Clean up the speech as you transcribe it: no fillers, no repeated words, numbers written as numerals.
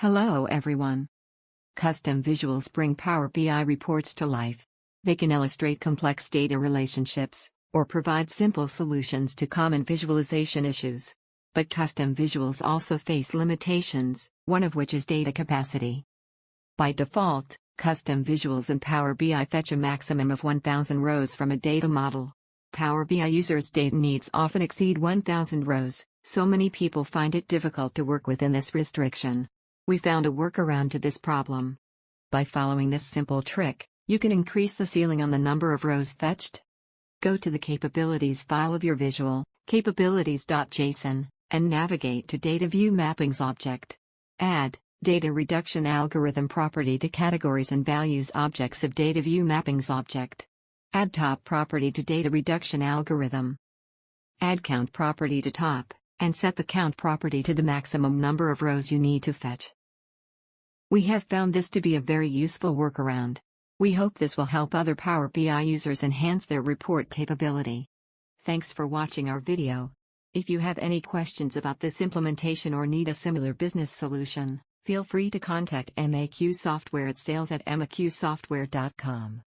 Hello everyone. Custom visuals bring Power BI reports to life. They can illustrate complex data relationships, or provide simple solutions to common visualization issues. But custom visuals also face limitations, one of which is data capacity. By default, custom visuals in Power BI fetch a maximum of 1,000 rows from a data model. Power BI users' data needs often exceed 1,000 rows, so many people find it difficult to work within this restriction. We found a workaround to this problem. By following this simple trick, you can increase the ceiling on the number of rows fetched. Go to the Capabilities file of your visual, capabilities.json, and navigate to Data View Mappings object. Add Data Reduction Algorithm property to Categories and Values objects of Data View Mappings object. Add Top property to Data Reduction Algorithm. Add Count property to Top, and set the count property to the maximum number of rows you need to fetch. We have found this to be a very useful workaround. We hope this will help other Power BI users enhance their report capability. Thanks for watching our video. If you have any questions about this implementation or need a similar business solution, feel free to contact MAQ Software at sales@maqsoftware.com.